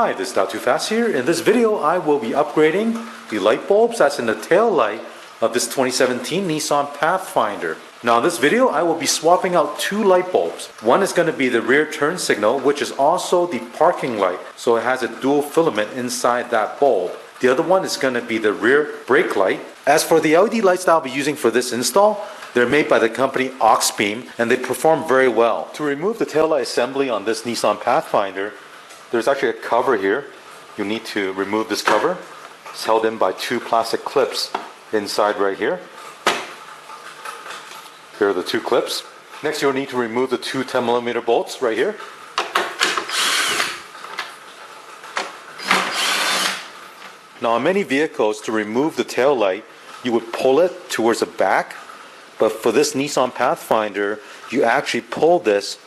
Hi, this is Not Too Fast here. In this video, I will be upgrading the light bulbs that's in the tail light of this 2017 Nissan Pathfinder. Now in this video, I will be swapping out two light bulbs. One is going to be the rear turn signal, which is also the parking light, so it has a dual filament inside that bulb. The other one is going to be the rear brake light. As for the LED lights that I'll be using for this install, they're made by the company Auxbeam and they perform very well. To remove the taillight assembly on this Nissan Pathfinder, there's actually a cover here. You need to remove this cover. It's held in by two plastic clips inside right here. Here are the two clips. Next, you'll need to remove the two 10mm bolts right here. Now, on many vehicles, to remove the tail light, you would pull it towards the back. But for this Nissan Pathfinder, you actually pull this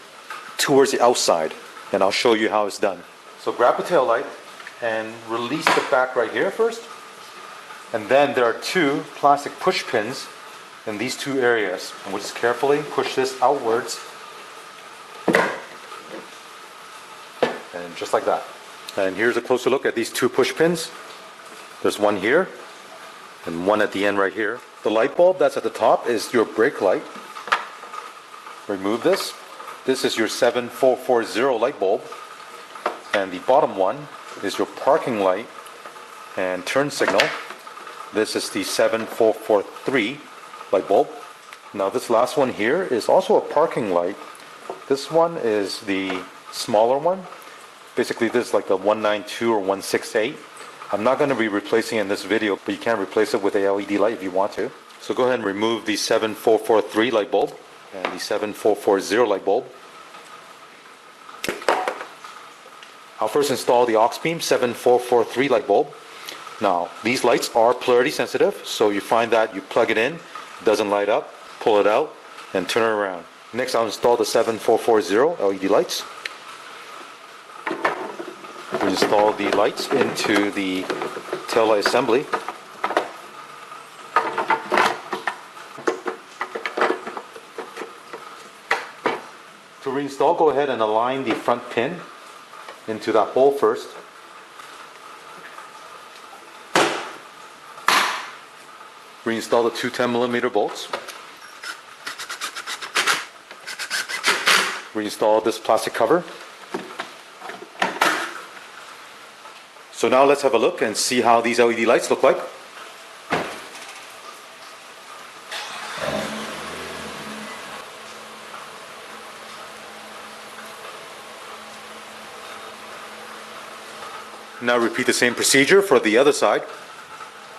towards the outside. And I'll show you how it's done. So grab the tail light and release the back right here first. And then there are two plastic push pins in these two areas. And we'll just carefully push this outwards. And just like that. And here's a closer look at these two push pins. There's one here and one at the end right here. The light bulb that's at the top is your brake light. Remove this. This is your 7440 light bulb. And the bottom one is your parking light and turn signal. This is the 7443 light bulb. Now this last one here is also a parking light. This one is the smaller one. Basically this is like the 192 or 168. I'm not going to be replacing it in this video, but you can replace it with a LED light if you want to. So go ahead and remove the 7443 light bulb and the 7440 light bulb. I'll first install the Auxbeam 7443 light bulb. Now, these lights are polarity sensitive, so you find that you plug it in, it doesn't light up, pull it out, and turn it around. Next, I'll install the 7440 LED lights. We install the lights into the tail light assembly. To reinstall, go ahead and align the front pin into that hole first. Reinstall the two 10mm bolts. Reinstall this plastic cover. So now let's have a look and see how these LED lights look like. Now repeat the same procedure for the other side.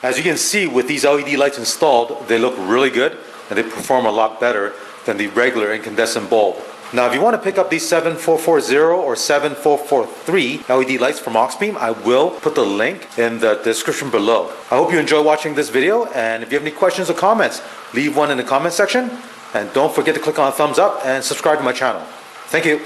As you can see, with these LED lights installed, they look really good and they perform a lot better than the regular incandescent bulb. Now if you want to pick up these 7440 or 7443 LED lights from Auxbeam, I will put the link in the description below. I hope you enjoy watching this video, and if you have any questions or comments, leave one in the comment section. And don't forget to click on thumbs up and subscribe to my channel. Thank you.